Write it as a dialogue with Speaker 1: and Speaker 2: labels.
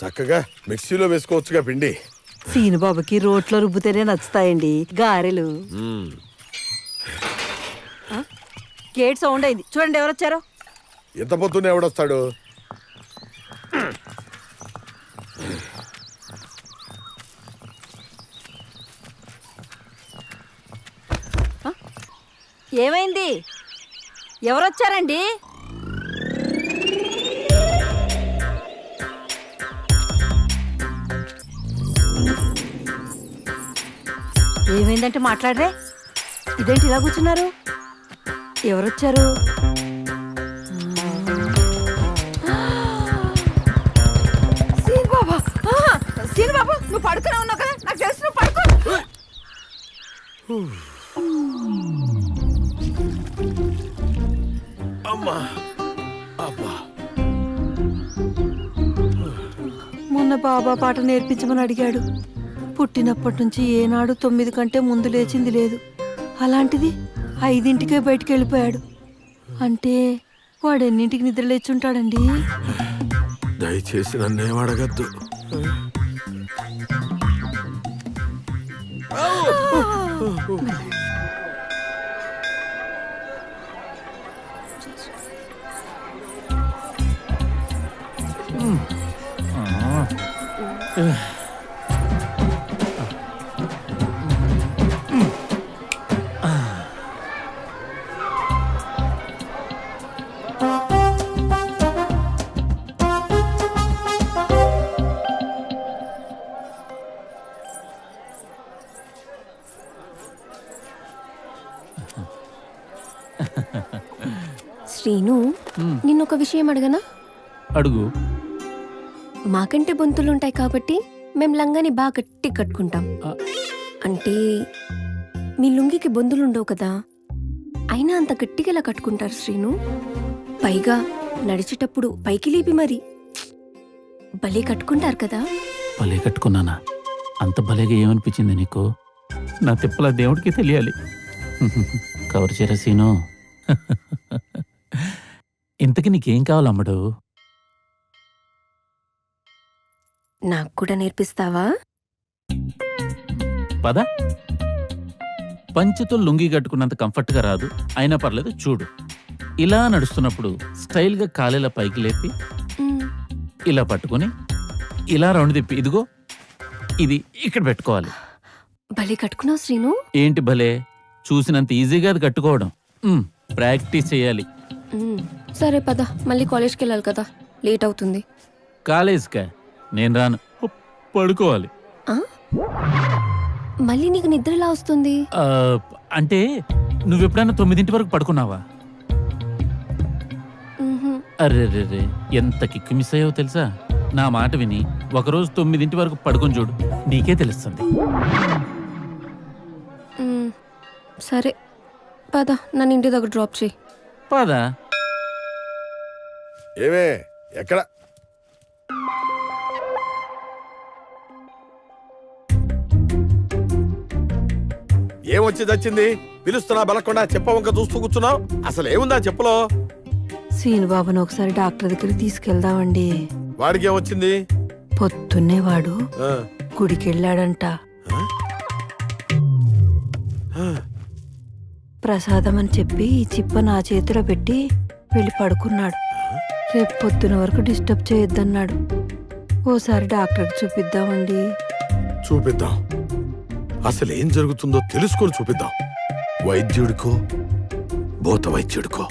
Speaker 1: చక్కగా మిక్సీలో వేసుకోవచ్చుగా పిండి.
Speaker 2: సీనుబాబుకి రోట్లో రుబ్బుతేనే నచ్చుతాయండి గారెలు. గేట్ సౌండ్ అయింది, చూడండి ఎవరొచ్చారో.
Speaker 1: ఎంత పొద్దున్న ఎవడొస్తాడు?
Speaker 2: ఏమైంది? ఎవరొచ్చారండి? ఏమైందంటే మాట్లాడరే. ఇదేంటి ఇలా కూర్చున్నారు? ఎవరొచ్చారు? సీనుబాబా, సీనుబాబు నువ్వు పడుకునే ఉన్నావు కదా, నాకు తెలుసు నువ్వు పడుకో.
Speaker 1: అమ్మా అబ్బా.
Speaker 2: మొన్న బాబా పాట నేర్పించమని అడిగాడు. పుట్టినప్పటి నుంచి ఏనాడు 9 కంటే ముందు లేచింది లేదు. అలాంటిది 5ంటికే బయటికి వెళ్ళిపోయాడు. అంటే వాడు ఎన్నింటికి నిద్ర లేచుంటాడండి?
Speaker 1: దయచేసి నన్నేం అడగద్దు.
Speaker 3: శ్రీను, నిన్నొక విషయం అడగనా?
Speaker 4: అడుగు.
Speaker 3: మాకంటే బొంతులుంటాయి కాబట్టి మేం లంగాని బాగా గట్టి కట్టుకుంటాం. అంటే మీ లుంగికి బొందులుండవు కదా, అయినా అంత గట్టిగా ఎలా కట్టుకుంటారు శ్రీను? పైగా నడిచేటప్పుడు పైకి లేపి మరి భలే కట్టుకుంటారు కదా.
Speaker 4: భలే కట్టుకున్నానా? అంత భలేగా ఏమనిపించింది నీకు? నా తిప్పల దేవుడికి తెలియాలి. కవర్ చేయరా సీను. ఇంతకి నీకేం కావాలమ్మడు?
Speaker 3: నాకు కూడా నేర్పిస్తావా?
Speaker 4: పద. పంచెతో లుంగి కట్టుకున్నంత కంఫర్ట్గా రాదు, అయినా పర్లేదు. చూడు, ఇలా నడుస్తున్నప్పుడు స్టైల్గా కాలేలా పైకి లేపి ఇలా పట్టుకుని ఇలా రౌండ్ తిప్పి ఇదిగో ఇది ఇక్కడ పెట్టుకోవాలి.
Speaker 3: భలే కట్టుకున్నావు శ్రీను.
Speaker 4: ఏంటి భలే? చూసినంత ఈజీగా అది కట్టుకోవడం. ప్రాక్టీస్ చేయాలి.
Speaker 3: సరే పద, మళ్ళీ కాలేజ్కి వెళ్ళాలి కదా, లేట్ అవుతుంది.
Speaker 4: కాలేజ్కా? నేను రాను, పడుకోవాలి.
Speaker 3: మళ్ళీ నీకు నిద్ర ఎలా వస్తుంది?
Speaker 4: అంటే నువ్వెప్పుడైనా 9 వరకు పడుకున్నావా? అరే రే, ఎంత కిక్కు మిస్ అయ్యావో తెలుసా? నా మాట విని ఒకరోజు 9 వరకు పడుకొని చూడు, నీకే తెలుస్తుంది.
Speaker 3: సరే పద, నన్ను ఇంటి దగ్గర డ్రాప్ చేయి.
Speaker 4: పదా.
Speaker 1: ఏమే ఎక్కడ? ఏమొచ్చి వచ్చింది? పిలుస్తున్నా బలకుండా చెప్పవంక చూస్తూ కూర్చున్నావు. అసలు ఏముందా చెప్పులో?
Speaker 2: సీనుబాబుని ఒకసారి డాక్టర్ దగ్గరికి తీసుకెళ్దామండి.
Speaker 1: వాడికి ఏమొచ్చింది?
Speaker 2: పొద్దున్నే వాడు గుడికి వెళ్ళాడంట. ప్రసాదం అని చెప్పి ఈ చిప్ప నా చేతిలో పెట్టి వెళ్ళి పడుకున్నాడు. రేపు పొద్దున వరకు డిస్టర్బ్ చేయొద్దన్నాడు. ఓసారి డాక్టర్కి చూపిద్దామండి.
Speaker 1: చూపిద్దాం. అసలు ఏం జరుగుతుందో తెలుసుకొని చూపిద్దాం. వైద్యుడికో భూత వైద్యుడికో